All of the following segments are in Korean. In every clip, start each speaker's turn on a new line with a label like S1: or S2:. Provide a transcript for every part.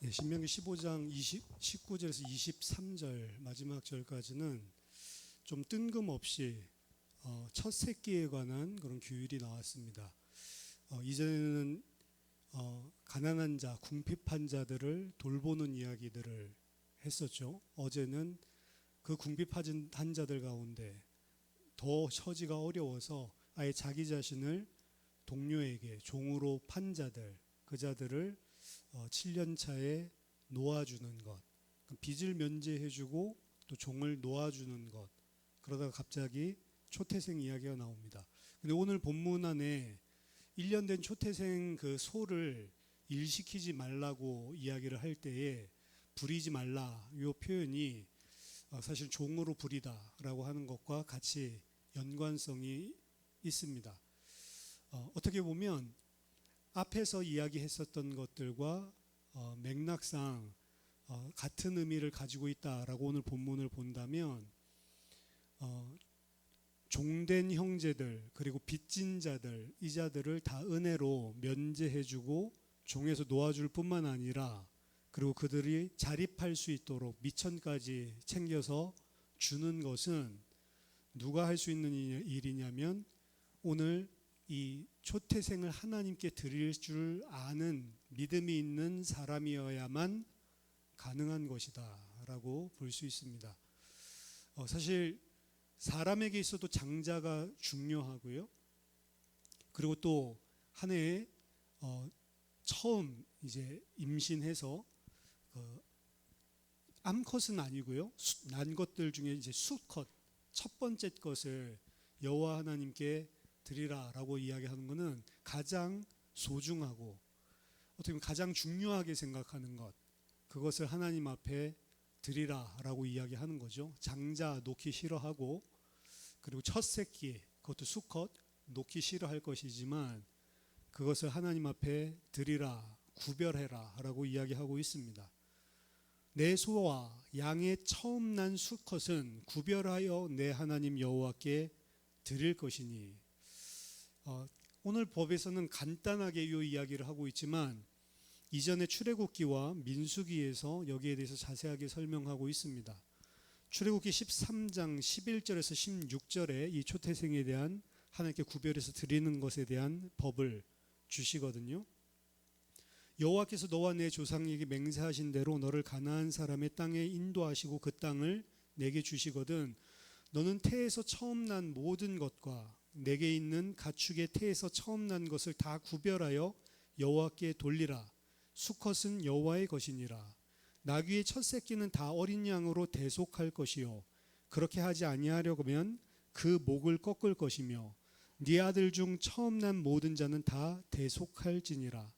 S1: 네, 신명기 15장 19절에서 23절 마지막 절까지는 좀 뜬금없이 첫 새끼에 관한 그런 규율이 나왔습니다. 이전에는 가난한 자, 궁핍한 자들을 돌보는 이야기들을 했었죠. 어제는 그 궁핍한 자들 가운데 더 처지가 어려워서 아예 자기 자신을 동료에게 종으로 판 자들, 그 자들을 7년 차에 놓아주는 것, 빚을 면제해주고 또 종을 놓아주는 것, 그러다가 갑자기 초태생 이야기가 나옵니다. 근데 오늘 본문 안에 1년 된 초태생 그 소를 일시키지 말라고 이야기를 할 때에 부리지 말라 이 표현이 사실 종으로 부리다라고 하는 것과 같이 연관성이 있습니다. 어떻게 보면 앞에서 이야기했었던 것들과 맥락상 같은 의미를 가지고 있다라고 오늘 본문을 본다면 종된 형제들 그리고 빚진 자들 이 자들을 다 은혜로 면제해주고 종에서 놓아줄 뿐만 아니라 그리고 그들이 자립할 수 있도록 미천까지 챙겨서 주는 것은 누가 할 수 있는 일이냐면 오늘 이 초태생을 하나님께 드릴 줄 아는 믿음이 있는 사람이어야만 가능한 것이다 라고 볼 수 있습니다. 사실 사람에게 있어도 장자가 중요하고요. 그리고 또 한 해에 처음 이제 임신해서 암컷은 아니고요. 난 것들 중에 이제 수컷 첫 번째 것을 여호와 하나님께 드리라라고 이야기하는 것은 가장 소중하고 어떻게 보면 가장 중요하게 생각하는 것, 그것을 하나님 앞에 드리라라고 이야기하는 거죠. 장자 놓기 싫어하고 그리고 첫 새끼 그것도 수컷 놓기 싫어할 것이지만 그것을 하나님 앞에 드리라, 구별해라라고 이야기하고 있습니다. 내 소와 양의 처음 난 수컷은 구별하여 내 하나님 여호와께 드릴 것이니 오늘 법에서는 간단하게 이 이야기를 하고 있지만 이전에 출애굽기와 민수기에서 여기에 대해서 자세하게 설명하고 있습니다. 출애굽기 13장 11절에서 16절에 이 초태생에 대한 하나님께 구별해서 드리는 것에 대한 법을 주시거든요. 여호와께서 너와 내 조상에게 맹세하신 대로 너를 가나안 사람의 땅에 인도하시고 그 땅을 내게 주시거든 너는 태에서 처음 난 모든 것과 내게 있는 가축의 태에서 처음 난 것을 다 구별하여 여호와께 돌리라. 수컷은 여호와의 것이니라. 나귀의 첫 새끼는 다 어린 양으로 대속할 것이요 그렇게 하지 아니하려면 그 목을 꺾을 것이며 네 아들 중 처음 난 모든 자는 다 대속할지니라.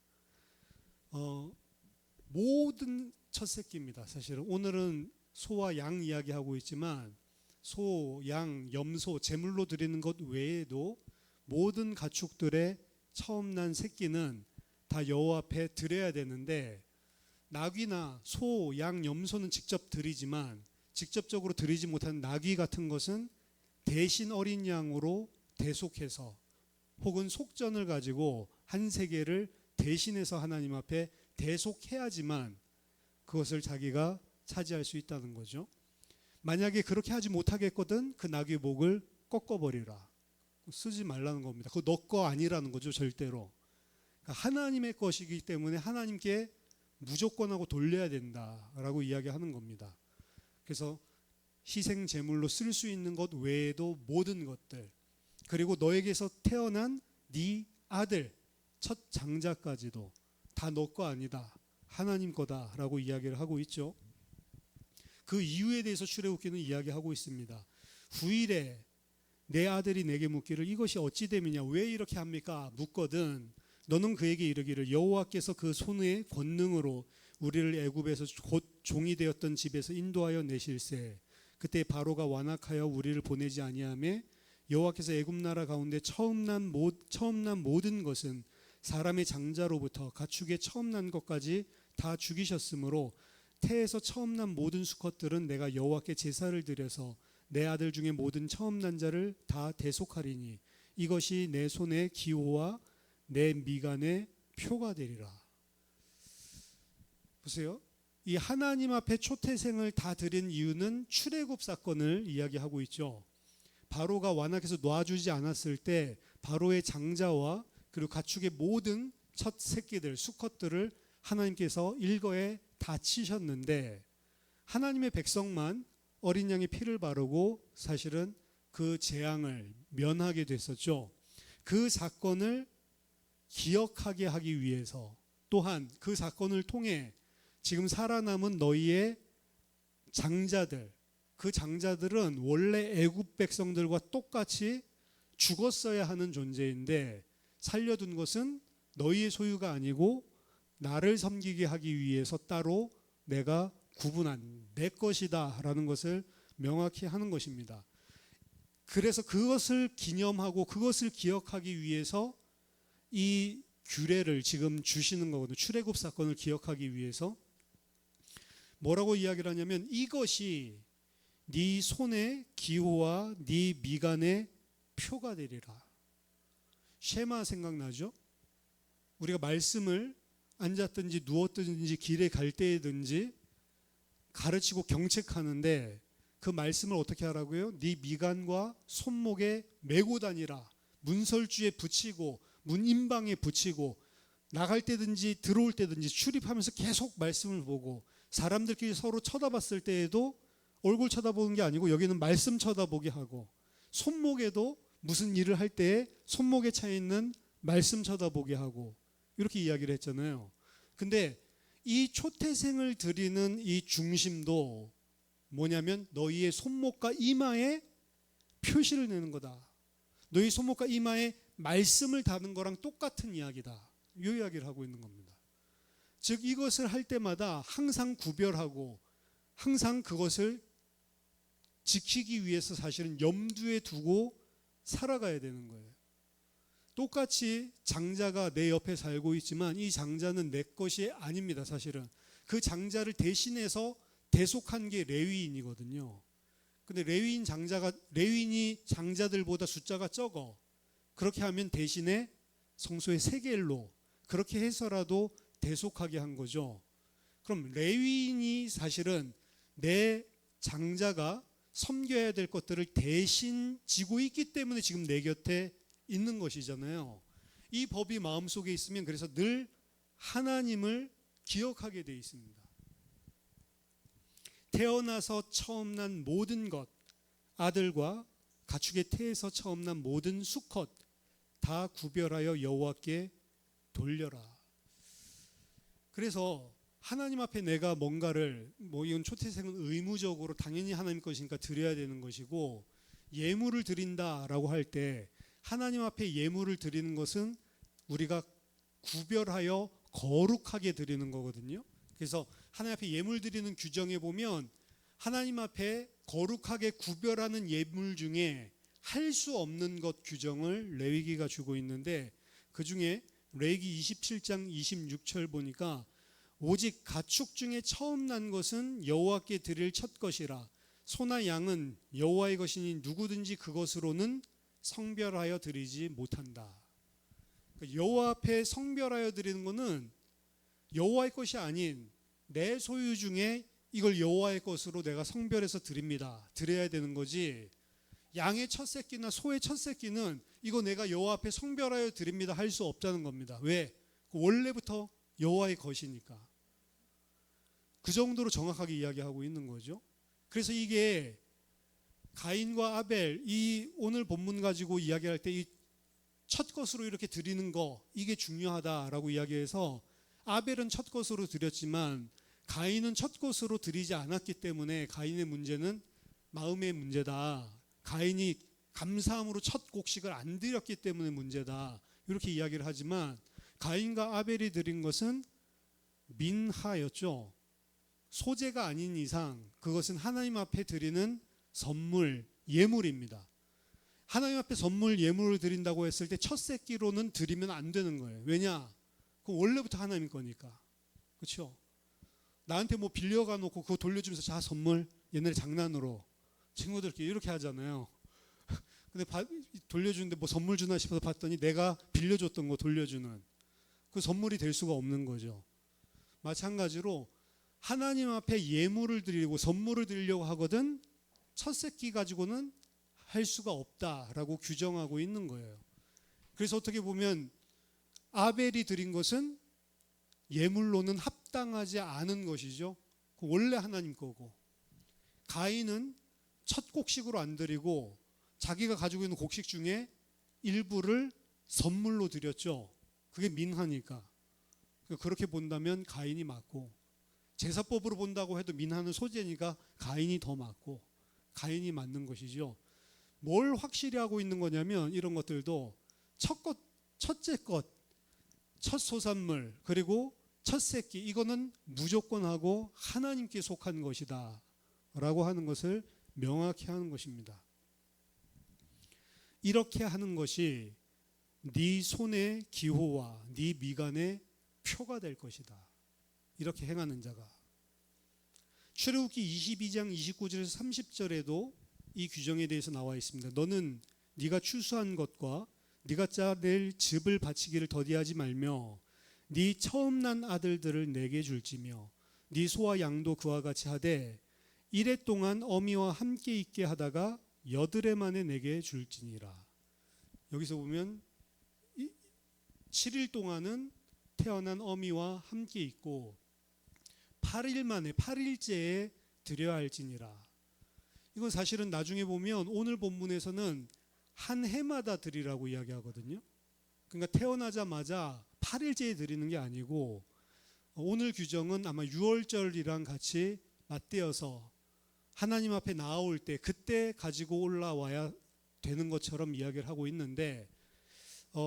S1: 모든 첫 새끼입니다. 사실은 오늘은 소와 양 이야기하고 있지만 소, 양, 염소, 제물로 드리는 것 외에도 모든 가축들의 처음 난 새끼는 다 여호와 앞에 드려야 되는데 나귀나 소, 양, 염소는 직접 드리지만 직접적으로 드리지 못하는 나귀 같은 것은 대신 어린 양으로 대속해서 혹은 속전을 가지고 한 세계를 대신해서 하나님 앞에 대속해야지만 그것을 자기가 차지할 수 있다는 거죠. 만약에 그렇게 하지 못하겠거든 그 나귀 목을 꺾어버리라. 쓰지 말라는 겁니다. 그거 너 거 아니라는 거죠. 절대로. 그러니까 하나님의 것이기 때문에 하나님께 무조건하고 돌려야 된다라고 이야기하는 겁니다. 그래서 희생 제물로 쓸 수 있는 것 외에도 모든 것들 그리고 너에게서 태어난 네 아들 첫 장자까지도 다 너 거 아니다. 하나님 거다라고 이야기를 하고 있죠. 그 이유에 대해서 출애굽기는 이야기하고 있습니다. 후일에 내 아들이 내게 묻기를 이것이 어찌 됨이냐 왜 이렇게 합니까? 묻거든 너는 그에게 이르기를 여호와께서 그 손의 권능으로 우리를 애굽에서 곧 종이 되었던 집에서 인도하여 내실세 그때 바로가 완악하여 우리를 보내지 아니하매 여호와께서 애굽 나라 가운데 처음 난 모든 것은 사람의 장자로부터 가축의 처음 난 것까지 다 죽이셨으므로 태에서 처음 난 모든 수컷들은 내가 여호와께 제사를 드려서 내 아들 중에 모든 처음 난 자를 다 대속하리니 이것이 내 손의 기호와 내 미간의 표가 되리라. 보세요. 이 하나님 앞에 초태생을 다 드린 이유는 출애굽 사건을 이야기하고 있죠. 바로가 완악해서 놔주지 않았을 때 바로의 장자와 그리고 가축의 모든 첫 새끼들, 수컷들을 하나님께서 일거에 다 치셨는데 하나님의 백성만 어린 양의 피를 바르고 사실은 그 재앙을 면하게 됐었죠. 그 사건을 기억하게 하기 위해서 또한 그 사건을 통해 지금 살아남은 너희의 장자들, 그 장자들은 원래 애굽 백성들과 똑같이 죽었어야 하는 존재인데 살려둔 것은 너희의 소유가 아니고 나를 섬기게 하기 위해서 따로 내가 구분한 내 것이다 라는 것을 명확히 하는 것입니다. 그래서 그것을 기념하고 그것을 기억하기 위해서 이 규례를 지금 주시는 거거든요. 출애굽 사건을 기억하기 위해서 뭐라고 이야기를 하냐면 이것이 네 손의 기호와 네 미간의 표가 되리라. 쉐마 생각나죠? 우리가 말씀을 앉았든지 누웠든지 길에 갈 때든지 가르치고 경책하는데 그 말씀을 어떻게 하라고요? 네 미간과 손목에 메고 다니라. 문설주에 붙이고 문인방에 붙이고 나갈 때든지 들어올 때든지 출입하면서 계속 말씀을 보고 사람들끼리 서로 쳐다봤을 때에도 얼굴 쳐다보는 게 아니고 여기는 말씀 쳐다보게 하고 손목에도 무슨 일을 할 때에 손목에 차 있는 말씀 쳐다보게 하고 이렇게 이야기를 했잖아요. 근데 이 초태생을 드리는 이 중심도 뭐냐면 너희의 손목과 이마에 표시를 내는 거다. 너희 손목과 이마에 말씀을 다는 거랑 똑같은 이야기다. 이 이야기를 하고 있는 겁니다. 즉 이것을 할 때마다 항상 구별하고 항상 그것을 지키기 위해서 사실은 염두에 두고 살아가야 되는 거예요. 똑같이 장자가 내 옆에 살고 있지만 이 장자는 내 것이 아닙니다. 사실은 그 장자를 대신해서 대속한 게 레위인이거든요. 근데 레위인이 장자들보다 숫자가 적어. 그렇게 하면 대신에 성소의 세겔로 그렇게 해서라도 대속하게 한 거죠. 그럼 레위인이 사실은 내 장자가 섬겨야 될 것들을 대신 지고 있기 때문에 지금 내 곁에 있는 것이잖아요. 이 법이 마음속에 있으면 그래서 늘 하나님을 기억하게 돼 있습니다. 태어나서 처음 난 모든 것, 아들과 가축의 태에서 처음 난 모든 수컷 다 구별하여 여호와께 돌려라. 그래서 하나님 앞에 내가 뭔가를 이건 초태생은 의무적으로 당연히 하나님 것이니까 드려야 되는 것이고 예물을 드린다라고 할 때 하나님 앞에 예물을 드리는 것은 우리가 구별하여 거룩하게 드리는 거거든요. 그래서 하나님 앞에 예물 드리는 규정에 보면 하나님 앞에 거룩하게 구별하는 예물 중에 할 수 없는 것 규정을 레위기가 주고 있는데 그 중에 레위기 27장 26절 보니까 오직 가축 중에 처음 난 것은 여호와께 드릴 첫 것이라 소나 양은 여호와의 것이니 누구든지 그것으로는 성별하여 드리지 못한다. 여호와 앞에 성별하여 드리는 것은 여호와의 것이 아닌 내 소유 중에 이걸 여호와의 것으로 내가 성별해서 드립니다. 드려야 되는 거지. 양의 첫 새끼나 소의 첫 새끼는 이거 내가 여호와 앞에 성별하여 드립니다 할 수 없다는 겁니다. 왜? 원래부터 여호와의 것이니까. 그 정도로 정확하게 이야기하고 있는 거죠. 그래서 이게 가인과 아벨 이 오늘 본문 가지고 이야기할 때 이 첫 것으로 이렇게 드리는 거 이게 중요하다라고 이야기해서 아벨은 첫 것으로 드렸지만 가인은 첫 것으로 드리지 않았기 때문에 가인의 문제는 마음의 문제다. 가인이 감사함으로 첫 곡식을 안 드렸기 때문에 문제다. 이렇게 이야기를 하지만 가인과 아벨이 드린 것은 민하였죠. 소재가 아닌 이상 그것은 하나님 앞에 드리는 선물, 예물입니다. 하나님 앞에 선물, 예물을 드린다고 했을 때 첫 새끼로는 드리면 안 되는 거예요. 왜냐? 그건 원래부터 하나님 거니까. 그렇죠? 나한테 뭐 빌려가 놓고 그거 돌려주면서 자 선물 옛날에 장난으로 친구들끼리 이렇게 하잖아요. 근데 돌려주는데 뭐 선물 주나 싶어서 봤더니 내가 빌려줬던 거 돌려주는 그 선물이 될 수가 없는 거죠. 마찬가지로 하나님 앞에 예물을 드리고 선물을 드리려고 하거든 첫 새끼 가지고는 할 수가 없다라고 규정하고 있는 거예요. 그래서 어떻게 보면 아벨이 드린 것은 예물로는 합당하지 않은 것이죠. 원래 하나님 거고, 가인은 첫 곡식으로 안 드리고 자기가 가지고 있는 곡식 중에 일부를 선물로 드렸죠. 그게 민하니까. 그렇게 본다면 가인이 맞고, 제사법으로 본다고 해도 민하는 소재니까 가인이 더 맞고, 가인이 맞는 것이죠. 뭘 확실히 하고 있는 거냐면 이런 것들도 첫째 것, 첫 소산물, 그리고 첫 새끼, 이거는 무조건 하고 하나님께 속한 것이다 라고 하는 것을 명확히 하는 것입니다. 이렇게 하는 것이 네 손의 기호와 네 미간의 표가 될 것이다. 이렇게 행하는 자가. 출애굽기 22장 29절에서 30절에도 이 규정에 대해서 나와 있습니다. 너는 네가 추수한 것과 네가 짜낼 즙을 바치기를 더디하지 말며 네 처음 난 아들들을 내게 줄지며 네 소와 양도 그와 같이 하되 이레 동안 어미와 함께 있게 하다가 8해 만에 내게 줄지니라. 여기서 보면 7일 동안은 태어난 어미와 함께 있고 8일 만에 8일째에 드려야 할지니라. 이건 사실은 나중에 보면 오늘 본문에서는 한 해마다 드리라고 이야기하거든요. 그러니까 태어나자마자 8일째에 드리는 게 아니고 오늘 규정은 아마 유월절이랑 같이 맞대어서 하나님 앞에 나아올 때 그때 가지고 올라와야 되는 것처럼 이야기를 하고 있는데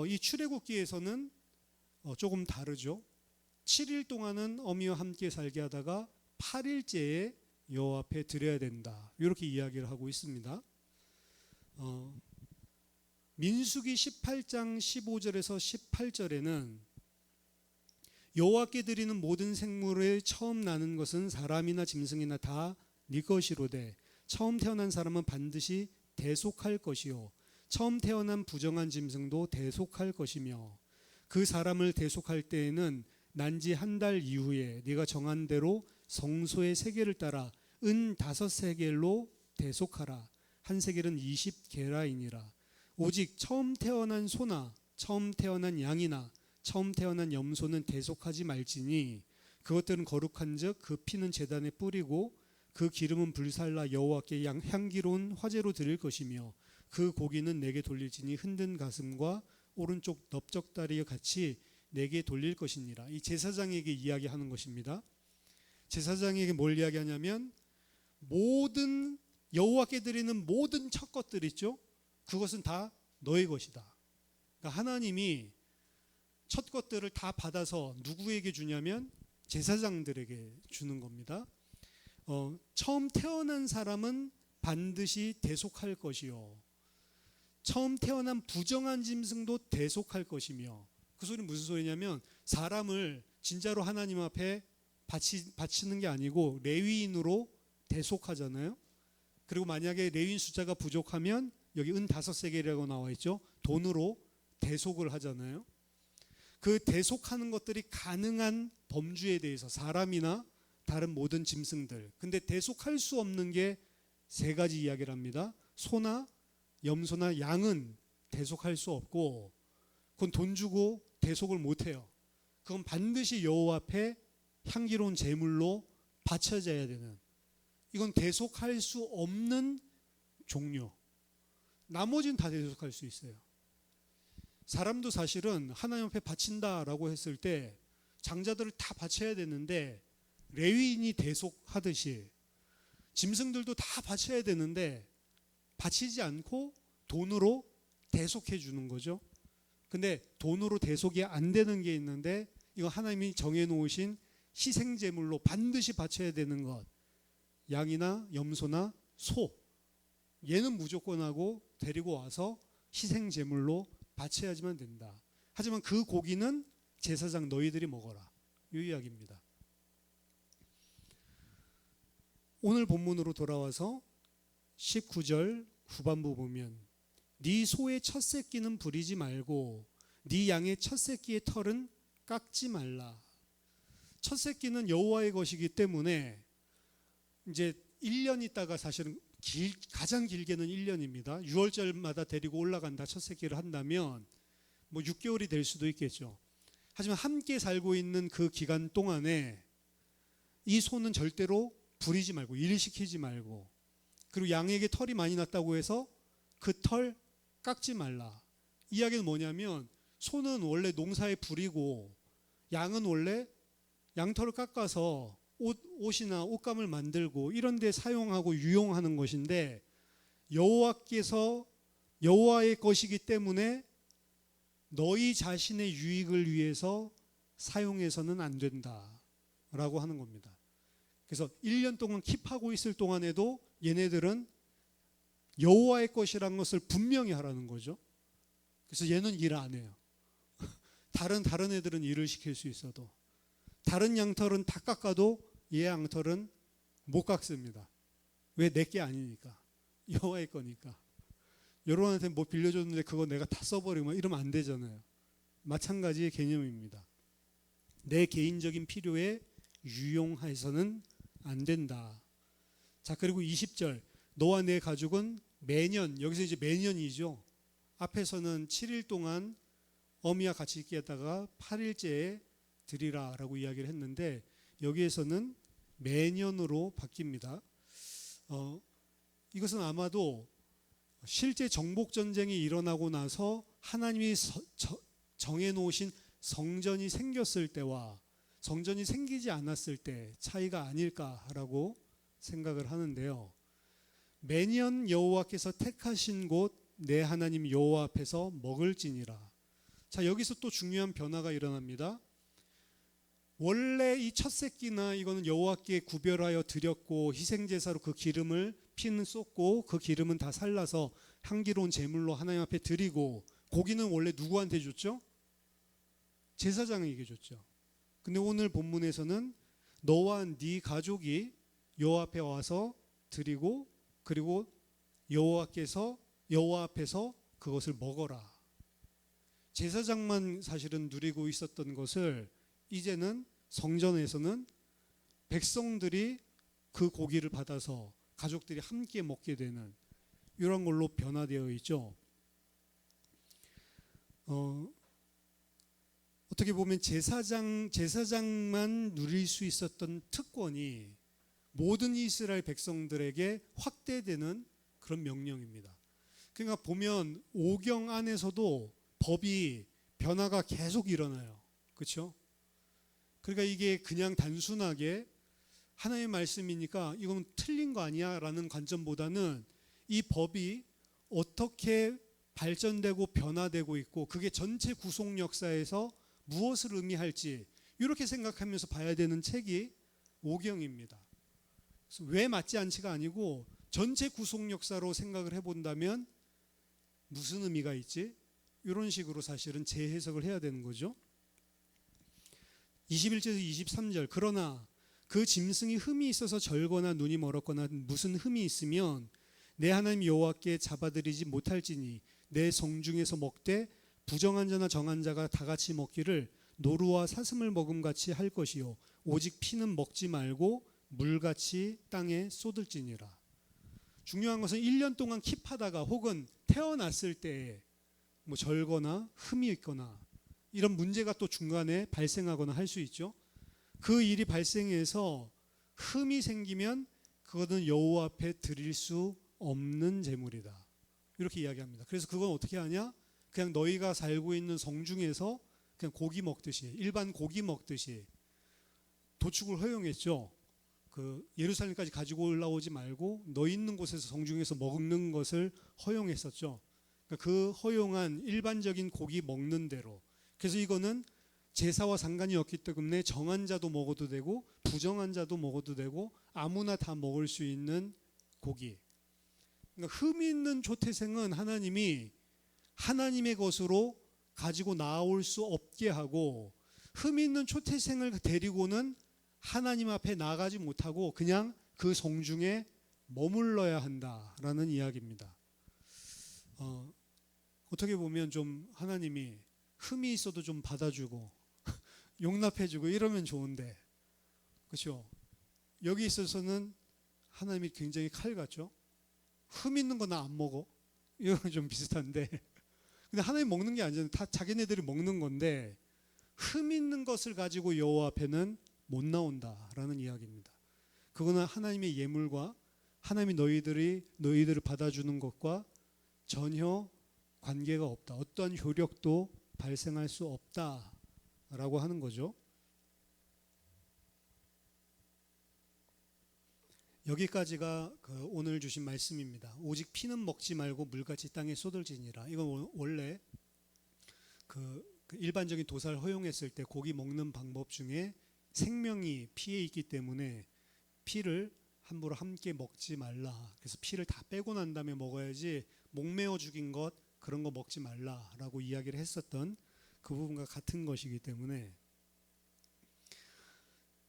S1: 이 출애굽기에서는 조금 다르죠. 7일 동안은 어미와 함께 살게 하다가 8일째에 여호와 앞에 드려야 된다. 이렇게 이야기를 하고 있습니다. 민수기 18장 15절에서 18절에는 여호와께 드리는 모든 생물의 처음 나는 것은 사람이나 짐승이나 다 네 것이로되 처음 태어난 사람은 반드시 대속할 것이요 처음 태어난 부정한 짐승도 대속할 것이며 그 사람을 대속할 때에는 난지 한 달 이후에 네가 정한 대로 성소의 세겔을 따라 은 5세겔로 대속하라. 한 세겔은 20게라이니라. 오직 처음 태어난 소나 처음 태어난 양이나 처음 태어난 염소는 대속하지 말지니 그것들은 거룩한즉 그 피는 제단에 뿌리고 그 기름은 불살라 여호와께 향기로운 화제로 드릴 것이며 그 고기는 내게 돌릴지니 흔든 가슴과 오른쪽 넓적다리와 같이 내게 돌릴 것이니라. 이 제사장에게 이야기하는 것입니다. 제사장에게 뭘 이야기하냐면 모든 여호와께 드리는 모든 첫 것들 있죠. 그것은 다 너의 것이다. 그러니까 하나님이 첫 것들을 다 받아서 누구에게 주냐면 제사장들에게 주는 겁니다. 처음 태어난 사람은 반드시 대속할 것이요 처음 태어난 부정한 짐승도 대속할 것이며 그 소리는 무슨 소리냐면 사람을 진짜로 하나님 앞에 바치는 게 아니고 레위인으로 대속하잖아요. 그리고 만약에 레위인 숫자가 부족하면 여기 은 5세겔이라고 나와 있죠. 돈으로 대속을 하잖아요. 그 대속하는 것들이 가능한 범주에 대해서 사람이나 다른 모든 짐승들. 근데 대속할 수 없는 게 3가지 이야기를 합니다. 소나 염소나 양은 대속할 수 없고 그건 돈 주고 대속을 못 해요. 그건 반드시 여호와 앞에 향기로운 제물로 바쳐져야 되는, 이건 대속할 수 없는 종류. 나머지는 다 대속할 수 있어요. 사람도 사실은 하나님 앞에 바친다라고 했을 때 장자들을 다 바쳐야 되는데 레위인이 대속하듯이 짐승들도 다 바쳐야 되는데 바치지 않고 돈으로 대속해 주는 거죠. 근데 돈으로 대속이 안 되는 게 있는데 이거 하나님이 정해 놓으신 희생제물로 반드시 바쳐야 되는 것, 양이나 염소나 소, 얘는 무조건 하고 데리고 와서 희생제물로 바쳐야지만 된다. 하지만 그 고기는 제사장 너희들이 먹어라, 이 이야기입니다. 오늘 본문으로 돌아와서 19절 후반부 보면 네 소의 첫 새끼는 부리지 말고 네 양의 첫 새끼의 털은 깎지 말라. 첫 새끼는 여호와의 것이기 때문에 이제 1년 있다가 사실은 가장 길게는 1년입니다. 6월절마다 데리고 올라간다 첫 새끼를 한다면 뭐 6개월이 될 수도 있겠죠. 하지만 함께 살고 있는 그 기간 동안에 이 소는 절대로 부리지 말고 일시키지 말고, 그리고 양에게 털이 많이 났다고 해서 그 털 깎지 말라. 이야기는 뭐냐면 소는 원래 농사에 부리고 양은 원래 양털을 깎아서 옷이나 옷감을 만들고 이런 데 사용하고 유용하는 것인데, 여호와의 것이기 때문에 너희 자신의 유익을 위해서 사용해서는 안 된다라고 하는 겁니다. 그래서 1년 동안 킵하고 있을 동안에도 얘네들은 여호와의 것이라는 것을 분명히 하라는 거죠. 그래서 얘는 일 안 해요. 다른 애들은 일을 시킬 수 있어도, 다른 양털은 다 깎아도 얘 양털은 못 깎습니다. 왜? 내게 아니니까. 여호와의 거니까. 여러분한테 뭐 빌려줬는데 그거 내가 다 써버리고 이러면 안 되잖아요. 마찬가지의 개념입니다. 내 개인적인 필요에 유용해서는 안 된다. 자, 그리고 20절, 너와 내 가족은 매년, 여기서 이제 매년이죠. 앞에서는 7일 동안 어미와 같이 있게 했다가 8일째에 드리라 라고 이야기를 했는데, 여기에서는 매년으로 바뀝니다. 이것은 아마도 실제 정복전쟁이 일어나고 나서 하나님이 정해놓으신 성전이 생겼을 때와 성전이 생기지 않았을 때 차이가 아닐까라고 생각을 하는데요. 매년 여호와께서 택하신 곳 내 하나님 여호와 앞에서 먹을지니라. 자, 여기서 또 중요한 변화가 일어납니다. 원래 이 첫 새끼나 이거는 여호와께 구별하여 드렸고 희생제사로 그 기름을 피는 쏟고 그 기름은 다 살라서 향기로운 제물로 하나님 앞에 드리고, 고기는 원래 누구한테 줬죠? 제사장에게 줬죠. 근데 오늘 본문에서는 너와 네 가족이 여호와 앞에 와서 드리고, 그리고 여호와 앞에서 그것을 먹어라. 제사장만 사실은 누리고 있었던 것을 이제는 성전에서는 백성들이 그 고기를 받아서 가족들이 함께 먹게 되는 이런 걸로 변화되어 있죠. 어떻게 보면 제사장만 누릴 수 있었던 특권이 모든 이스라엘 백성들에게 확대되는 그런 명령입니다. 그러니까 보면 오경 안에서도 법이 변화가 계속 일어나요. 그렇죠? 그러니까 이게 그냥 단순하게 하나님의 말씀이니까 이건 틀린 거 아니야 라는 관점보다는 이 법이 어떻게 발전되고 변화되고 있고 그게 전체 구속 역사에서 무엇을 의미할지 이렇게 생각하면서 봐야 되는 책이 오경입니다. 그래서 왜 맞지 않지가 아니고 전체 구속 역사로 생각을 해본다면 무슨 의미가 있지? 이런 식으로 사실은 재해석을 해야 되는 거죠. 21절에서 23절, 그러나 그 짐승이 흠이 있어서 절거나 눈이 멀었거나 무슨 흠이 있으면 내 하나님 여호와께 잡아들이지 못할지니 내 성중에서 먹되 부정한 자나 정한 자가 다 같이 먹기를 노루와 사슴을 먹음같이 할 것이요 오직 피는 먹지 말고 물같이 땅에 쏟을지니라. 중요한 것은 1년 동안 킵하다가 혹은 태어났을 때에 뭐 절거나 흠이 있거나 이런 문제가 또 중간에 발생하거나 할 수 있죠. 그 일이 발생해서 흠이 생기면 그것은 여호와 앞에 드릴 수 없는 제물이다. 이렇게 이야기합니다. 그래서 그건 어떻게 하냐? 그냥 너희가 살고 있는 성중에서 그냥 고기 먹듯이, 일반 고기 먹듯이 도축을 허용했죠. 그 예루살렘까지 가지고 올라오지 말고 너희 있는 곳에서 성중에서 먹는 것을 허용했었죠. 그러니까 그 허용한 일반적인 고기 먹는 대로. 그래서 이거는 제사와 상관이 없기 때문에 정한 자도 먹어도 되고 부정한 자도 먹어도 되고 아무나 다 먹을 수 있는 고기. 그러니까 흠 있는 조태생은 하나님이 하나님의 것으로 가지고 나올 수 없게 하고, 흠 있는 조태생을 데리고는 하나님 앞에 나가지 못하고 그냥 그 성중에 머물러야 한다라는 이야기입니다. 어떻게 보면 좀 하나님이 흠이 있어도 좀 받아주고 용납해주고 이러면 좋은데 그렇죠? 여기 있어서는 하나님이 굉장히 칼 같죠? 흠 있는 거 나 안 먹어. 이거는 좀 비슷한데. 근데 하나님 먹는 게 아니잖아요. 다 자기네들이 먹는 건데 흠 있는 것을 가지고 여호와 앞에는 못 나온다라는 이야기입니다. 그거는 하나님의 예물과 하나님이 너희들을 받아주는 것과 전혀 관계가 없다. 어떠한 효력도 발생할 수 없다라고 하는 거죠. 여기까지가 오늘 주신 말씀입니다. 오직 피는 먹지 말고 물같이 땅에 쏟을지니라. 이건 원래 그 일반적인 도살을 허용했을 때 고기 먹는 방법 중에 생명이 피에 있기 때문에 피를 함부로 함께 먹지 말라. 그래서 피를 다 빼고 난 다음에 먹어야지 목매어 죽인 것 그런 거 먹지 말라라고 이야기를 했었던 그 부분과 같은 것이기 때문에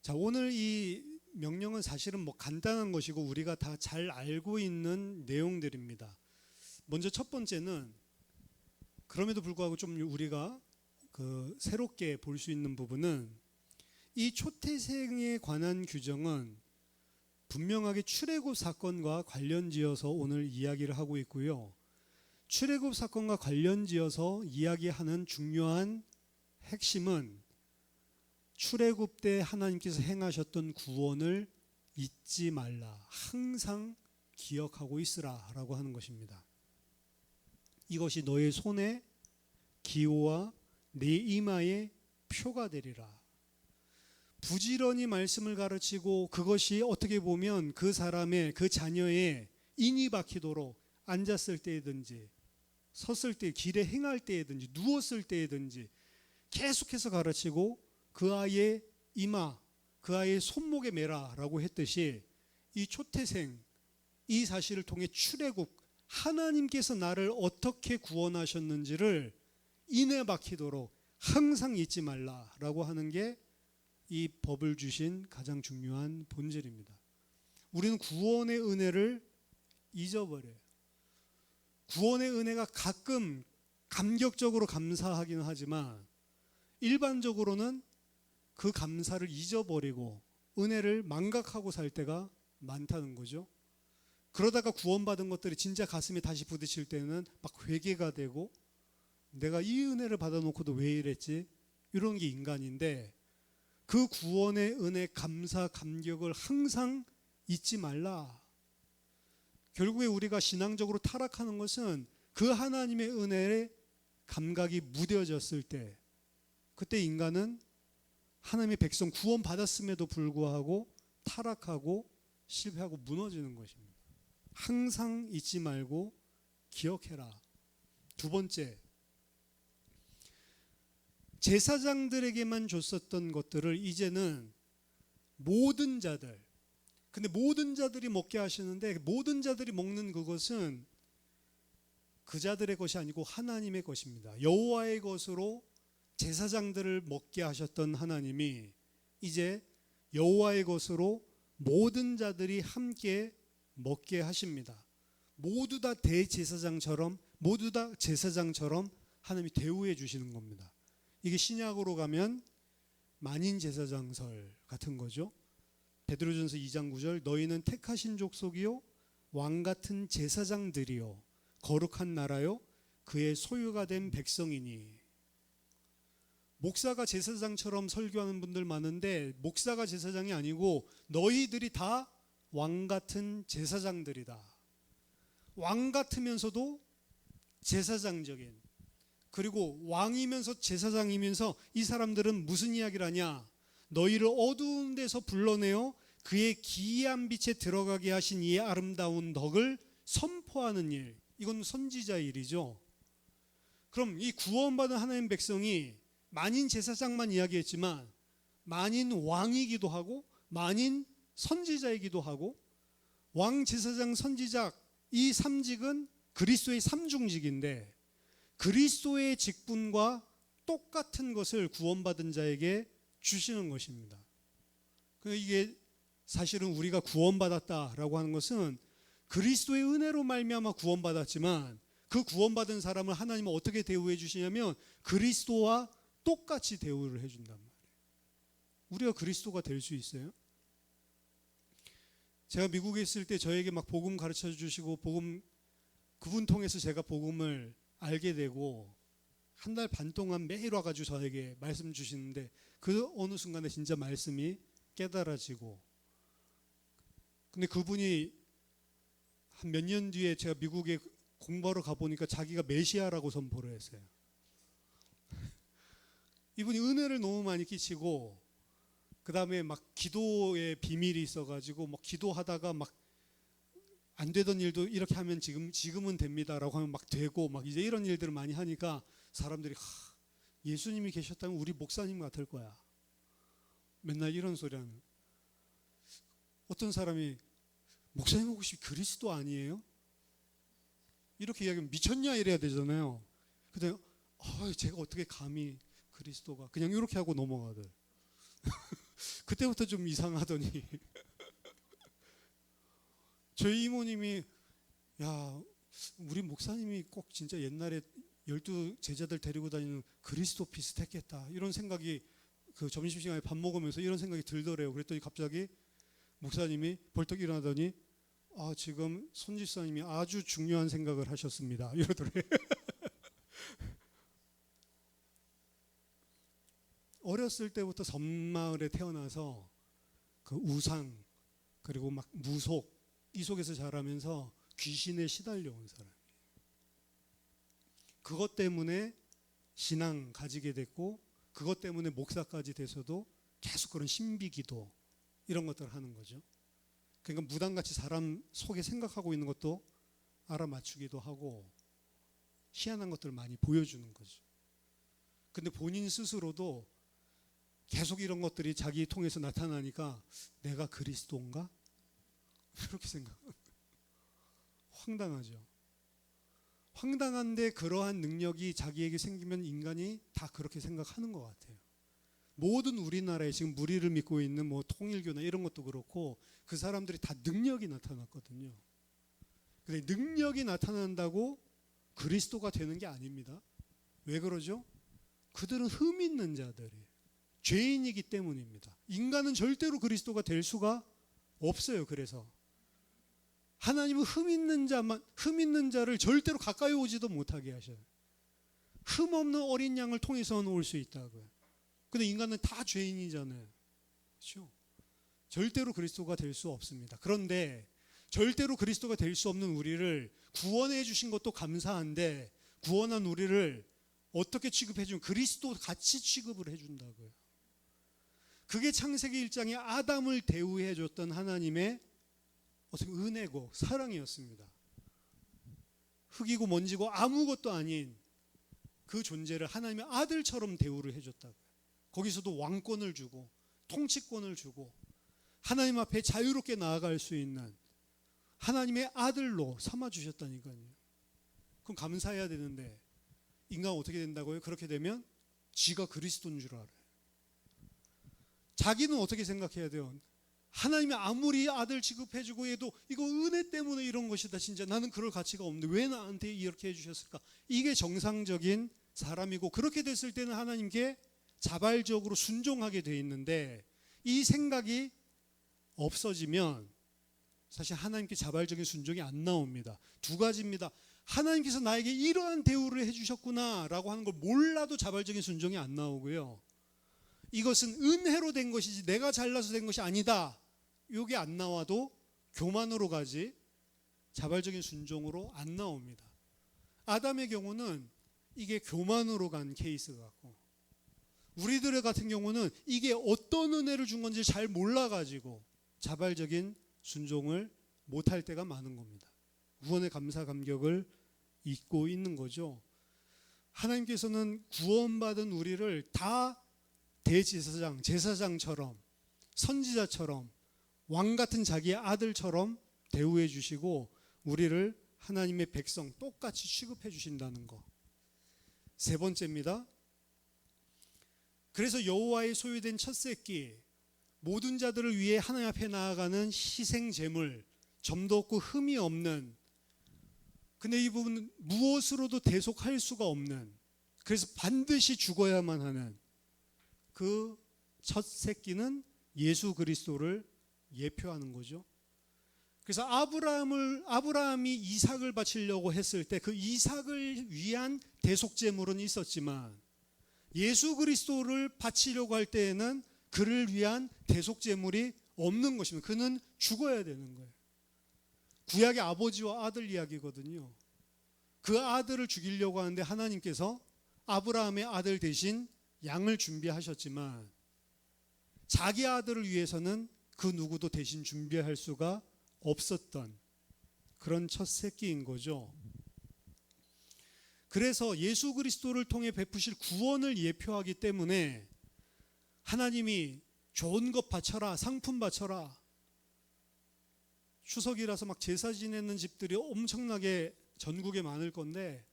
S1: 자, 오늘 이 명령은 사실은 뭐 간단한 것이고 우리가 다 잘 알고 있는 내용들입니다. 먼저 첫 번째는 그럼에도 불구하고 좀 우리가 새롭게 볼 수 있는 부분은 이 초태생에 관한 규정은 분명하게 출애굽 사건과 관련지어서 오늘 이야기를 하고 있고요. 출애굽 사건과 관련지어서 이야기하는 중요한 핵심은 출애굽 때 하나님께서 행하셨던 구원을 잊지 말라. 항상 기억하고 있으라라고 하는 것입니다. 이것이 너의 손에 기호와 내 이마에 표가 되리라. 부지런히 말씀을 가르치고 그것이 어떻게 보면 그 사람의 그 자녀의 인이 박히도록 앉았을 때든지 섰을 때 길에 행할 때든지 누웠을 때든지 계속해서 가르치고 그 아이의 이마, 그 아이의 손목에 매라라고 했듯이 이 초태생, 이 사실을 통해 출애굽, 하나님께서 나를 어떻게 구원하셨는지를 인에 박히도록 항상 잊지 말라라고 하는 게 이 법을 주신 가장 중요한 본질입니다. 우리는 구원의 은혜를 잊어버려요. 구원의 은혜가 가끔 감격적으로 감사하기는 하지만 일반적으로는 그 감사를 잊어버리고 은혜를 망각하고 살 때가 많다는 거죠. 그러다가 구원받은 것들이 진짜 가슴에 다시 부딪힐 때는 막 회개가 되고 내가 이 은혜를 받아놓고도 왜 이랬지? 이런 게 인간인데 그 구원의 은혜, 감사, 감격을 항상 잊지 말라. 결국에 우리가 신앙적으로 타락하는 것은 그 하나님의 은혜의 감각이 무뎌졌을 때 그때 인간은 하나님의 백성 구원받았음에도 불구하고 타락하고 실패하고 무너지는 것입니다. 항상 잊지 말고 기억해라. 두 번째, 제사장들에게만 줬었던 것들을 이제는 모든 자들, 근데 모든 자들이 먹게 하시는데 모든 자들이 먹는 그것은 그 자들의 것이 아니고 하나님의 것입니다. 여호와의 것으로 제사장들을 먹게 하셨던 하나님이 이제 여호와의 것으로 모든 자들이 함께 먹게 하십니다. 모두 다 대제사장처럼 모두 다 제사장처럼 하나님이 대우해 주시는 겁니다. 이게 신약으로 가면 만인제사장설 같은 거죠. 베드로전서 2장 9절 너희는 택하신 족속이요 왕같은 제사장들이요 거룩한 나라요 그의 소유가 된 백성이니. 목사가 제사장처럼 설교하는 분들 많은데 목사가 제사장이 아니고 너희들이 다 왕같은 제사장들이다. 왕 같으면서도 제사장적인, 그리고 왕이면서 제사장이면서 이 사람들은 무슨 이야기를 하냐? 너희를 어두운 데서 불러내어 그의 기이한 빛에 들어가게 하신 이의 아름다운 덕을 선포하는 일. 이건 선지자의 일이죠. 그럼 이 구원받은 하나님 백성이 만인 제사장만 이야기했지만 만인 왕이기도 하고 만인 선지자이기도 하고 왕, 제사장, 선지자 이 삼직은 그리스도의 삼중직인데 그리스도의 직분과 똑같은 것을 구원받은 자에게 주시는 것입니다. 이게 사실은 우리가 구원받았다라고 하는 것은 그리스도의 은혜로 말미암아 구원받았지만 그 구원받은 사람을 하나님은 어떻게 대우해 주시냐면 그리스도와 똑같이 대우를 해준단 말이에요. 우리가 그리스도가 될 수 있어요? 제가 미국에 있을 때 저에게 막 복음 가르쳐 주시고 그분 통해서 제가 복음을 알게 되고 한 달 반 동안 매일 와가지고 저에게 말씀 주시는데 그 어느 순간에 진짜 말씀이 깨달아지고, 근데 그분이 한 몇 년 뒤에 제가 미국에 공부하러 가보니까 자기가 메시아라고 선포를 했어요. 이분이 은혜를 너무 많이 끼치고 그 다음에 막 기도의 비밀이 있어가지고 막 기도하다가 막 안 되던 일도 이렇게 하면 지금은 됩니다라고 하면 막 되고 막 이제 이런 일들을 많이 하니까 사람들이 예수님이 계셨다면 우리 목사님 같을 거야. 맨날 이런 소리 하는. 어떤 사람이 목사님 혹시 그리스도 아니에요? 이렇게 이야기하면 미쳤냐 이래야 되잖아요. 근데 제가 어떻게 감히 그리스도가 그냥 이렇게 하고 넘어가들. 그때부터 좀 이상하더니 저희 이모님이 야 우리 목사님이 꼭 진짜 옛날에 12 제자들 데리고 다니는 그리스도 비슷했겠다 이런 생각이 그 점심시간에 밥 먹으면서 이런 생각이 들더래요. 그랬더니 갑자기 목사님이 벌떡 일어나더니 지금 손 집사님이 아주 중요한 생각을 하셨습니다 이러더래요. 어렸을 때부터 섬마을에 태어나서 그 우상 그리고 막 무속 이 속에서 자라면서 귀신에 시달려 온 사람. 그것 때문에 신앙 가지게 됐고 그것 때문에 목사까지 돼서도 계속 그런 신비기도 이런 것들을 하는 거죠. 그러니까 무당같이 사람 속에 생각하고 있는 것도 알아맞추기도 하고 희한한 것들을 많이 보여주는 거죠. 근데 본인 스스로도 계속 이런 것들이 자기 통해서 나타나니까 내가 그리스도인가? 이렇게 생각하는 거예요. 황당하죠. 황당한데 그러한 능력이 자기에게 생기면 인간이 다 그렇게 생각하는 것 같아요. 모든 우리나라에 지금 무리를 믿고 있는 뭐 통일교나 이런 것도 그렇고 그 사람들이 다 능력이 나타났거든요. 근데 능력이 나타난다고 그리스도가 되는 게 아닙니다. 왜 그러죠? 그들은 흠 있는 자들이에요. 죄인이기 때문입니다. 인간은 절대로 그리스도가 될 수가 없어요. 그래서 하나님은 흠 있는 자를 절대로 가까이 오지도 못하게 하셔요. 흠 없는 어린 양을 통해서는 올 수 있다고요. 근데 인간은 다 죄인이잖아요. 그렇죠? 절대로 그리스도가 될 수 없습니다. 그런데 절대로 그리스도가 될 수 없는 우리를 구원해 주신 것도 감사한데 구원한 우리를 어떻게 취급해 주면 그리스도 같이 취급을 해 준다고요. 그게 창세기 1장에 아담을 대우해 줬던 하나님의 어떻게 은혜고 사랑이었습니다. 흙이고 먼지고 아무것도 아닌 그 존재를 하나님의 아들처럼 대우를 해줬다고요. 거기서도 왕권을 주고 통치권을 주고 하나님 앞에 자유롭게 나아갈 수 있는 하나님의 아들로 삼아주셨다니까요. 그럼 감사해야 되는데 인간 어떻게 된다고요? 그렇게 되면 지가 그리스도인 줄 알아요. 자기는 어떻게 생각해야 돼요? 하나님이 아무리 아들 취급해주고 해도 이거 은혜 때문에 이런 것이다. 진짜 나는 그럴 가치가 없는데 왜 나한테 이렇게 해주셨을까? 이게 정상적인 사람이고 그렇게 됐을 때는 하나님께 자발적으로 순종하게 돼 있는데 이 생각이 없어지면 사실 하나님께 자발적인 순종이 안 나옵니다. 두 가지입니다. 하나님께서 나에게 이러한 대우를 해주셨구나 라고 하는 걸 몰라도 자발적인 순종이 안 나오고요. 이것은 은혜로 된 것이지 내가 잘나서 된 것이 아니다. 이게 안 나와도 교만으로 가지 자발적인 순종으로 안 나옵니다. 아담의 경우는 이게 교만으로 간 케이스 같고 우리들 같은 경우는 이게 어떤 은혜를 준 건지 잘 몰라가지고 자발적인 순종을 못할 때가 많은 겁니다. 구원의 감사 감격을 잊고 있는 거죠. 하나님께서는 구원받은 우리를 다 대제사장, 제사장처럼 선지자처럼 왕 같은 자기의 아들처럼 대우해 주시고 우리를 하나님의 백성 똑같이 취급해 주신다는 거. 세 번째입니다. 그래서 여호와의 소유된 첫 새끼 모든 자들을 위해 하나님 앞에 나아가는 희생 제물 점도 없고 흠이 없는 근데 이 부분은 무엇으로도 대속할 수가 없는 그래서 반드시 죽어야만 하는 그 첫 새끼는 예수 그리스도를 예표하는 거죠. 그래서 아브라함이 이삭을 바치려고 했을 때 그 이삭을 위한 대속제물은 있었지만 예수 그리스도를 바치려고 할 때에는 그를 위한 대속제물이 없는 것입니다. 그는 죽어야 되는 거예요. 구약의 아버지와 아들 이야기거든요. 그 아들을 죽이려고 하는데 하나님께서 아브라함의 아들 대신 양을 준비하셨지만 자기 아들을 위해서는 그 누구도 대신 준비할 수가 없었던 그런 첫 새끼인 거죠. 그래서 예수 그리스도를 통해 베푸실 구원을 예표하기 때문에 하나님이 좋은 것 바쳐라, 상품 바쳐라. 추석이라서 막 제사 지내는 집들이 엄청나게 전국에 많을 건데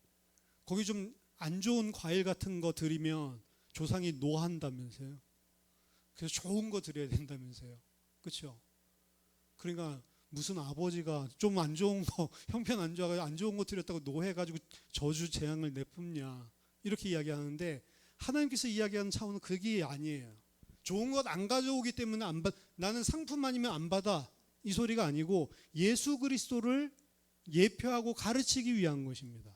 S1: 거기 좀 안 좋은 과일 같은 거 드리면 조상이 노한다면서요. 그래서 좋은 거 드려야 된다면서요. 그렇죠? 그러니까 무슨 아버지가 좀 안 좋은 거 형편 안 좋아가지고 안 좋은 거 드렸다고 노해가지고 저주 재앙을 내뿜냐 이렇게 이야기하는데 하나님께서 이야기하는 차원은 그게 아니에요. 좋은 것 안 가져오기 때문에 나는 상품 아니면 안 받아 이 소리가 아니고 예수 그리스도를 예표하고 가르치기 위한 것입니다.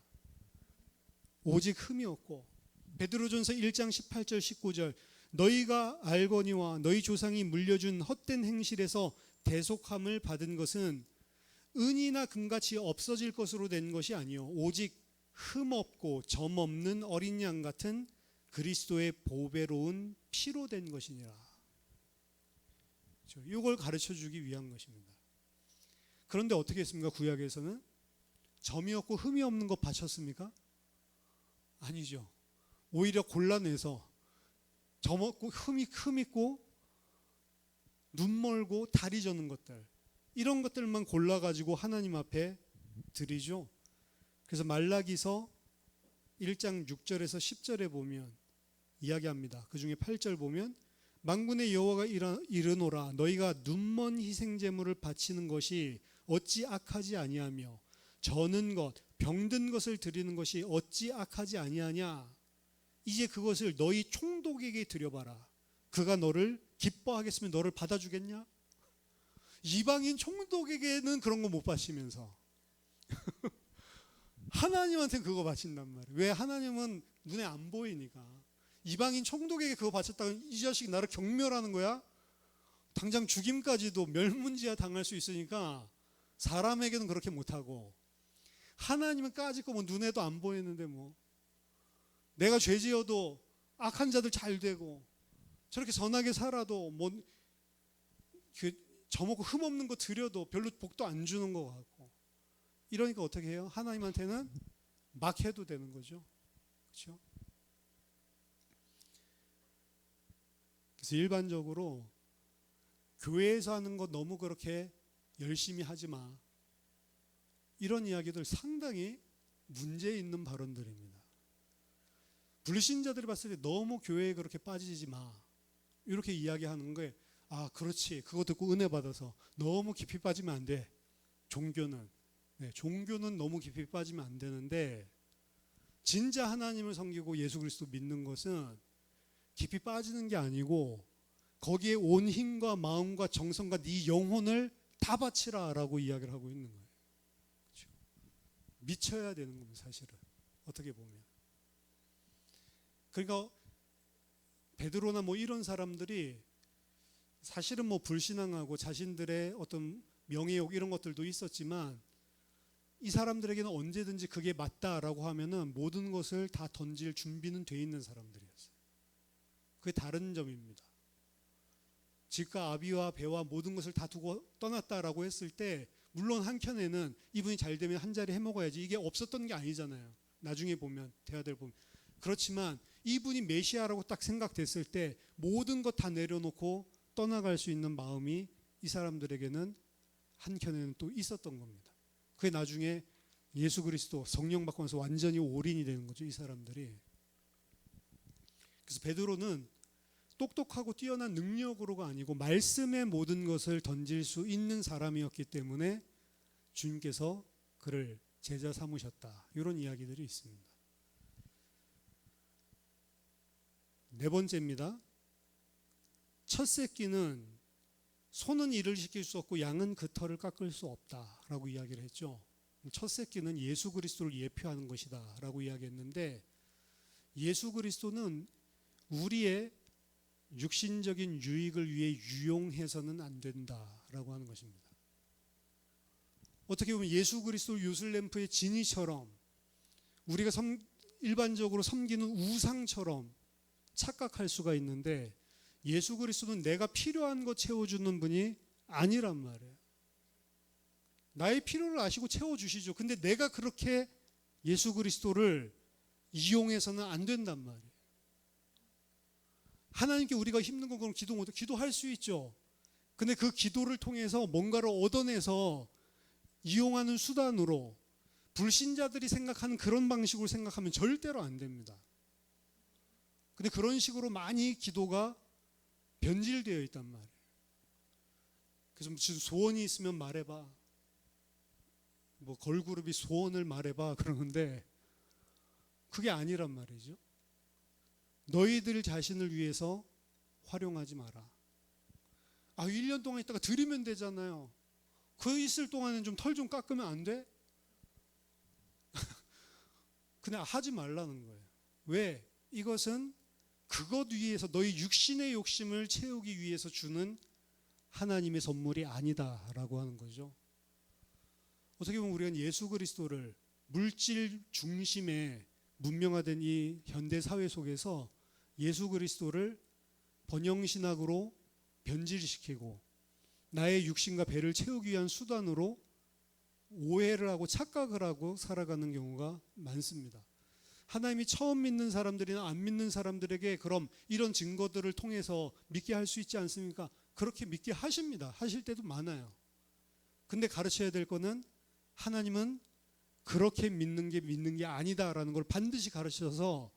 S1: 오직 흠이 없고 베드로전서 1장 18절 19절 너희가 알거니와 너희 조상이 물려준 헛된 행실에서 대속함을 받은 것은 은이나 금같이 없어질 것으로 된 것이 아니요 오직 흠 없고 점 없는 어린 양 같은 그리스도의 보배로운 피로 된 것이니라. 이걸 가르쳐 주기 위한 것입니다. 그런데 어떻게 했습니까? 구약에서는 점이 없고 흠이 없는 것 바쳤습니까? 아니죠. 오히려 골라내서 점 없고 흠 있고 눈 멀고 다리 저는 것들 이런 것들만 골라가지고 하나님 앞에 드리죠. 그래서 말라기서 1장 6절에서 10절에 보면 이야기합니다. 그 중에 8절 보면 만군의 여호와가 이르노라 너희가 눈먼 희생제물을 바치는 것이 어찌 악하지 아니하며 저는 것 병든 것을 드리는 것이 어찌 악하지 아니하냐. 이제 그것을 너희 총독에게 드려봐라. 그가 너를 기뻐하겠으면 너를 받아주겠냐? 이방인 총독에게는 그런 거 못 바치면서 하나님한테는 그거 바친단 말이에요. 왜? 하나님은 눈에 안 보이니까. 이방인 총독에게 그거 바쳤다가 이 자식이 나를 경멸하는 거야? 당장 죽임까지도 멸문지하 당할 수 있으니까 사람에게는 그렇게 못하고 하나님은 까짓 거 뭐 눈에도 안 보이는데 뭐 내가 죄 지어도 악한 자들 잘 되고 저렇게 선하게 살아도 뭐 저먹고 흠없는 거 드려도 별로 복도 안 주는 것 같고 이러니까 어떻게 해요? 하나님한테는 막 해도 되는 거죠. 그렇죠? 그래서 일반적으로 교회에서 하는 거 너무 그렇게 열심히 하지 마. 이런 이야기들 상당히 문제 있는 발언들입니다. 불신자들이 봤을 때 너무 교회에 그렇게 빠지지 마. 이렇게 이야기하는 거에 그렇지. 그거 듣고 은혜 받아서 너무 깊이 빠지면 안 돼. 종교는 너무 깊이 빠지면 안 되는데 진짜 하나님을 섬기고 예수 그리스도 믿는 것은 깊이 빠지는 게 아니고 거기에 온 힘과 마음과 정성과 네 영혼을 다 바치라라고 이야기를 하고 있는 거예요. 그렇죠? 미쳐야 되는 겁니다. 사실은 어떻게 보면. 그러니까 베드로나 뭐 이런 사람들이 사실은 뭐 불신앙하고 자신들의 어떤 명예욕 이런 것들도 있었지만 이 사람들에게는 언제든지 그게 맞다라고 하면은 모든 것을 다 던질 준비는 돼 있는 사람들이었어요. 그게 다른 점입니다. 집과 아비와 배와 모든 것을 다 두고 떠났다라고 했을 때 물론 한켠에는 이분이 잘 되면 한 자리 해먹어야지 이게 없었던 게 아니잖아요. 나중에 보면 대화들 보면 그렇지만 이분이 메시아라고 딱 생각됐을 때 모든 것 다 내려놓고 떠나갈 수 있는 마음이 이 사람들에게는 한켠에는 또 있었던 겁니다. 그게 나중에 예수 그리스도 성령 받고 나서 완전히 올인이 되는 거죠. 이 사람들이. 그래서 베드로는 똑똑하고 뛰어난 능력으로가 아니고 말씀의 모든 것을 던질 수 있는 사람이었기 때문에 주님께서 그를 제자 삼으셨다. 이런 이야기들이 있습니다. 네 번째입니다. 첫 새끼는 소는 일을 시킬 수 없고 양은 그 털을 깎을 수 없다라고 이야기를 했죠. 첫 새끼는 예수 그리스도를 예표하는 것이다라고 이야기했는데, 예수 그리스도는 우리의 육신적인 유익을 위해 유용해서는 안 된다라고 하는 것입니다. 어떻게 보면 예수 그리스도 요술램프의 진이처럼 우리가 일반적으로 섬기는 우상처럼 착각할 수가 있는데, 예수 그리스도는 내가 필요한 거 채워주는 분이 아니란 말이에요. 나의 필요를 아시고 채워주시죠. 근데 내가 그렇게 예수 그리스도를 이용해서는 안 된단 말이에요. 하나님께 우리가 힘든 건 그럼 기도할 수 있죠. 근데 그 기도를 통해서 뭔가를 얻어내서 이용하는 수단으로 불신자들이 생각하는 그런 방식으로 생각하면 절대로 안 됩니다. 근데 그런 식으로 많이 기도가 변질되어 있단 말이에요. 그래서 무슨 소원이 있으면 말해봐. 뭐 걸그룹이 소원을 말해봐 그러는데 그게 아니란 말이죠. 너희들 자신을 위해서 활용하지 마라. 1년 동안 있다가 드리면 되잖아요. 그 있을 동안은 좀 털 좀 깎으면 안 돼? 그냥 하지 말라는 거예요. 왜? 이것은 그것 위해서 너희 육신의 욕심을 채우기 위해서 주는 하나님의 선물이 아니다라고 하는 거죠. 어떻게 보면 우리가 예수 그리스도를 물질 중심의 문명화된 이 현대 사회 속에서 예수 그리스도를 번영신학으로 변질시키고 나의 육신과 배를 채우기 위한 수단으로 오해를 하고 착각을 하고 살아가는 경우가 많습니다. 하나님이 처음 믿는 사람들이나 안 믿는 사람들에게 그럼 이런 증거들을 통해서 믿게 할 수 있지 않습니까? 그렇게 믿게 하십니다. 하실 때도 많아요. 근데 가르쳐야 될 거는 하나님은 그렇게 믿는 게 아니다라는 걸 반드시 가르쳐서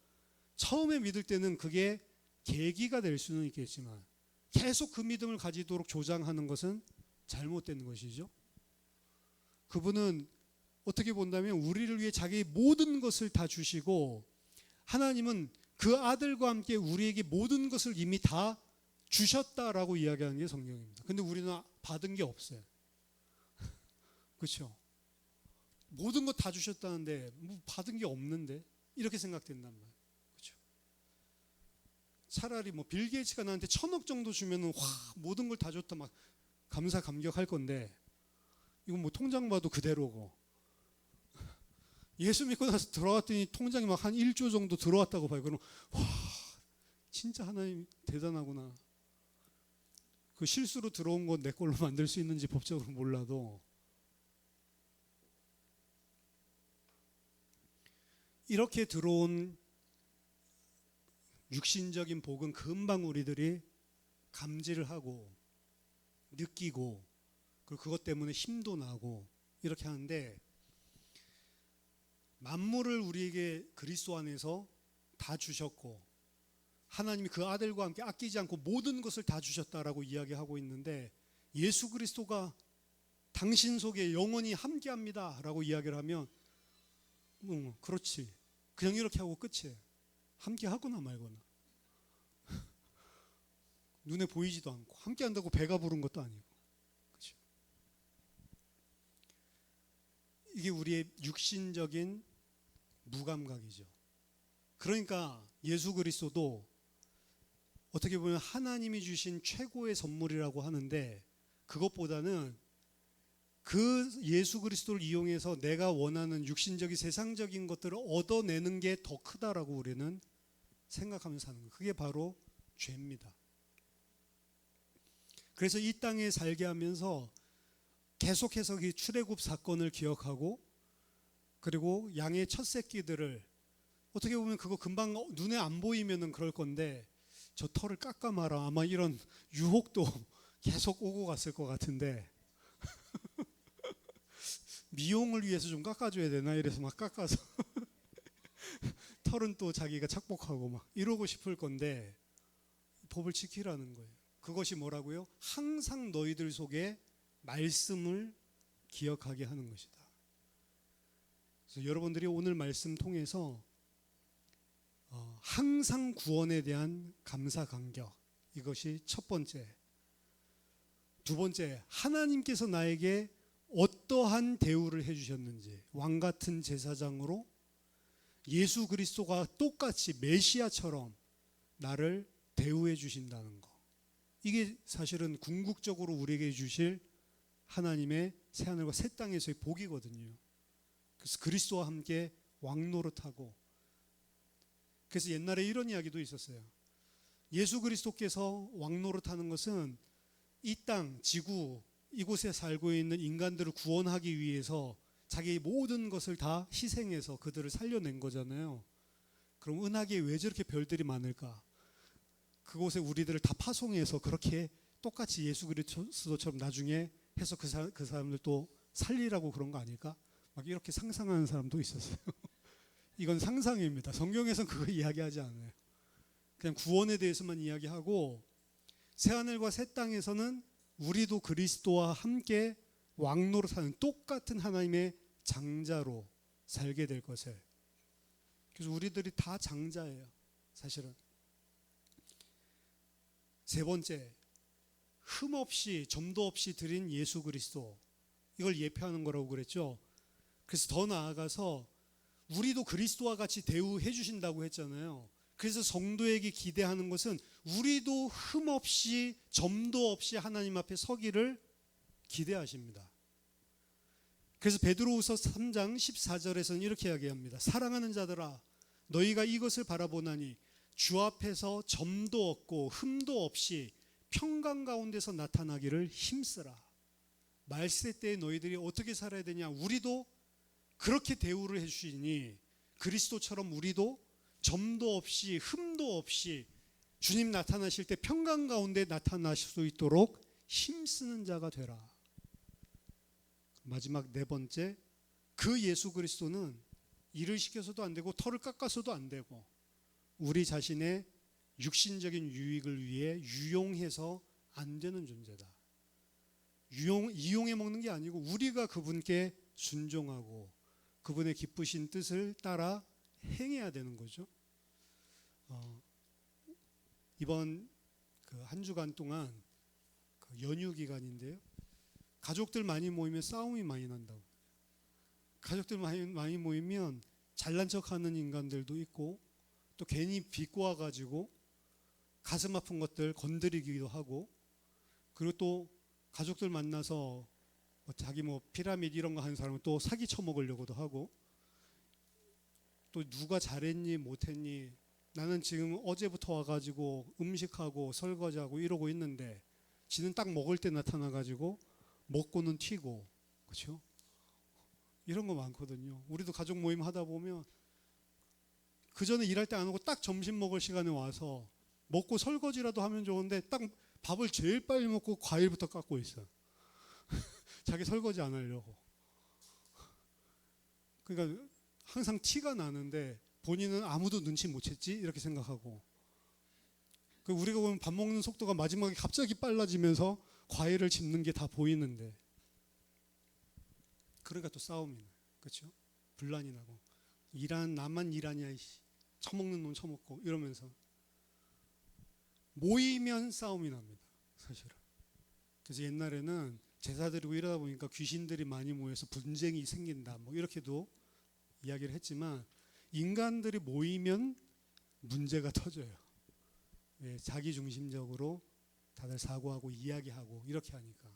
S1: 처음에 믿을 때는 그게 계기가 될 수는 있겠지만 계속 그 믿음을 가지도록 조장하는 것은 잘못된 것이죠. 그분은 어떻게 본다면 우리를 위해 자기의 모든 것을 다 주시고 하나님은 그 아들과 함께 우리에게 모든 것을 이미 다 주셨다라고 이야기하는 게 성경입니다. 근데 우리는 받은 게 없어요. 그렇죠? 모든 것 다 주셨다는데 뭐 받은 게 없는데 이렇게 생각된단 말이에요. 그렇죠? 차라리 뭐 빌 게이츠가 나한테 1,000억 정도 주면은 모든 걸 다 줬다 막 감사 감격할 건데 이건 뭐 통장 봐도 그대로고 예수 믿고 나서 들어왔더니 통장이 막 한 1조 정도 들어왔다고 봐요. 그럼 진짜 하나님 대단하구나. 그 실수로 들어온 건 내 걸로 만들 수 있는지 법적으로 몰라도 이렇게 들어온 육신적인 복은 금방 우리들이 감지를 하고 느끼고 그리고 그것 때문에 힘도 나고 이렇게 하는데, 만물을 우리에게 그리스도 안에서 다 주셨고 하나님이 그 아들과 함께 아끼지 않고 모든 것을 다 주셨다라고 이야기하고 있는데, 예수 그리스도가 당신 속에 영원히 함께합니다 라고 이야기를 하면 그렇지 그냥 이렇게 하고 끝이에요. 함께하거나 말거나 눈에 보이지도 않고 함께한다고 배가 부른 것도 아니고. 그렇죠? 이게 우리의 육신적인 무감각이죠. 그러니까 예수 그리스도도 어떻게 보면 하나님이 주신 최고의 선물이라고 하는데, 그것보다는 그 예수 그리스도를 이용해서 내가 원하는 육신적인 세상적인 것들을 얻어내는 게 더 크다라고 우리는 생각하면서 사는 거예요. 그게 바로 죄입니다. 그래서 이 땅에 살게 하면서 계속해서 이 출애굽 사건을 기억하고 그리고 양의 첫 새끼들을 어떻게 보면 그거 금방 눈에 안 보이면은 그럴 건데 저 털을 깎아 마라, 아마 이런 유혹도 계속 오고 갔을 것 같은데 미용을 위해서 좀 깎아줘야 되나 이래서 막 깎아서 털은 또 자기가 착복하고 막 이러고 싶을 건데 법을 지키라는 거예요. 그것이 뭐라고요? 항상 너희들 속에 말씀을 기억하게 하는 것이다. 그래서 여러분들이 오늘 말씀 통해서 항상 구원에 대한 감사 감격, 이것이 첫 번째. 두 번째, 하나님께서 나에게 어떠한 대우를 해주셨는지, 왕 같은 제사장으로 예수 그리스도가 똑같이 메시아처럼 나를 대우해 주신다는 거. 이게 사실은 궁극적으로 우리에게 주실 하나님의 새하늘과 새 땅에서의 복이거든요. 그래서 그리스도와 함께 왕노릇하고, 그래서 옛날에 이런 이야기도 있었어요. 예수 그리스도께서 왕노릇하는 것은 이 땅, 지구, 이곳에 살고 있는 인간들을 구원하기 위해서 자기의 모든 것을 다 희생해서 그들을 살려낸 거잖아요. 그럼 은하계에 왜 저렇게 별들이 많을까? 그곳에 우리들을 다 파송해서 그렇게 똑같이 예수 그리스도처럼 나중에 해서 그 사람들 또 살리라고 그런 거 아닐까? 막 이렇게 상상하는 사람도 있었어요. 이건 상상입니다. 성경에서는 그거 이야기하지 않아요. 그냥 구원에 대해서만 이야기하고, 새하늘과 새 땅에서는 우리도 그리스도와 함께 왕노릇하는 똑같은 하나님의 장자로 살게 될 것을. 그래서 우리들이 다 장자예요, 사실은. 세 번째, 흠 없이 점도 없이 드린 예수 그리스도, 이걸 예표하는 거라고 그랬죠. 그래서 더 나아가서 우리도 그리스도와 같이 대우해 주신다고 했잖아요. 그래서 성도에게 기대하는 것은 우리도 흠 없이 점도 없이 하나님 앞에 서기를 기대하십니다. 그래서 베드로후서 3장 14절에서는 이렇게 이야기합니다. 사랑하는 자들아, 너희가 이것을 바라보나니 주 앞에서 점도 없고 흠도 없이 평강 가운데서 나타나기를 힘쓰라. 말세 때에 너희들이 어떻게 살아야 되냐? 우리도 그렇게 대우를 해주시니 그리스도처럼 우리도 점도 없이 흠도 없이 주님 나타나실 때 평강 가운데 나타나실 수 있도록 힘쓰는 자가 되라. 마지막 네 번째, 그 예수 그리스도는 일을 시켜서도 안 되고 털을 깎아서도 안 되고 우리 자신의 육신적인 유익을 위해 유용해서 안 되는 존재다. 이용해 먹는 게 아니고 우리가 그분께 순종하고 그분의 기쁘신 뜻을 따라 행해야 되는 거죠. 이번 그 한 주간 동안 그 연휴 기간인데요. 가족들 많이 모이면 싸움이 많이 난다고. 가족들 많이 모이면 잘난 척하는 인간들도 있고 또 괜히 비꼬아 가지고 가슴 아픈 것들 건드리기도 하고, 그리고 또 가족들 만나서 자기 피라미드 이런 거 하는 사람은 또 사기 쳐먹으려고도 하고, 또 누가 잘했니 못했니, 나는 지금 어제부터 와가지고 음식하고 설거지하고 이러고 있는데 지는 딱 먹을 때 나타나가지고 먹고는 튀고, 그렇죠? 이런 거 많거든요. 우리도 가족 모임 하다 보면 그 전에 일할 때 안 오고 딱 점심 먹을 시간에 와서 먹고 설거지라도 하면 좋은데 딱 밥을 제일 빨리 먹고 과일부터 깎고 있어. 자기 설거지 안 하려고. 그러니까 항상 티가 나는데 본인은 아무도 눈치 못 챘지 이렇게 생각하고, 우리가 보면 밥 먹는 속도가 마지막에 갑자기 빨라지면서 과일을 집는 게 다 보이는데, 그러니까 또 싸움이 나요. 그렇죠? 분란이 나고, 나만 일하냐, 처먹는 놈 처먹고 이러면서 모이면 싸움이 납니다, 사실은. 그래서 옛날에는 제사 드리고 이러다 보니까 귀신들이 많이 모여서 분쟁이 생긴다, 이렇게도 이야기를 했지만, 인간들이 모이면 문제가 터져요. 왜? 자기중심적으로 다들 사고하고 이야기하고 이렇게 하니까.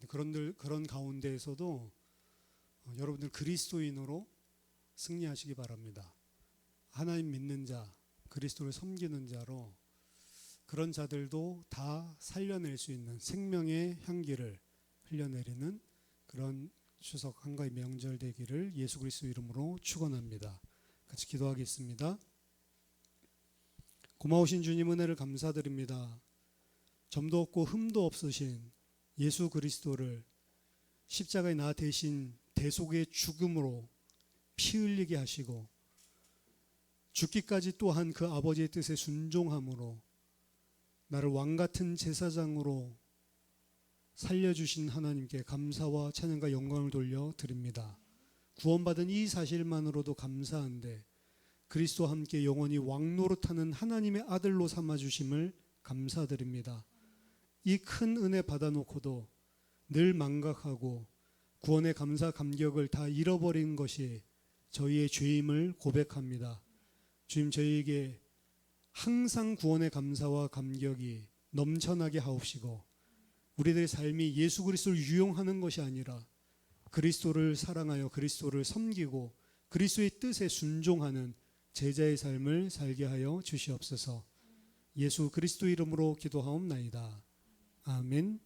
S1: 근데 그런 가운데에서도 여러분들 그리스도인으로 승리하시기 바랍니다. 하나님 믿는 자, 그리스도를 섬기는 자로 그런 자들도 다 살려낼 수 있는 생명의 향기를 흘려내리는 그런 추석 한가위 명절 되기를 예수 그리스도 이름으로 축원합니다. 같이 기도하겠습니다. 고마우신 주님 은혜를 감사드립니다. 점도 없고 흠도 없으신 예수 그리스도를 십자가에 나 대신 대속의 죽음으로 피 흘리게 하시고 죽기까지 또한 그 아버지의 뜻에 순종함으로 나를 왕같은 제사장으로 살려주신 하나님께 감사와 찬양과 영광을 돌려드립니다. 구원받은 이 사실만으로도 감사한데 그리스도와 함께 영원히 왕노릇하는 하나님의 아들로 삼아주심을 감사드립니다. 이 큰 은혜 받아놓고도 늘 망각하고 구원의 감사 감격을 다 잃어버린 것이 저희의 죄임을 고백합니다. 주님, 저희에게 항상 구원의 감사와 감격이 넘쳐나게 하옵시고 우리들의 삶이 예수 그리스도를 유용하는 것이 아니라 그리스도를 사랑하여 그리스도를 섬기고 그리스도의 뜻에 순종하는 제자의 삶을 살게 하여 주시옵소서. 예수 그리스도 이름으로 기도하옵나이다. 아멘.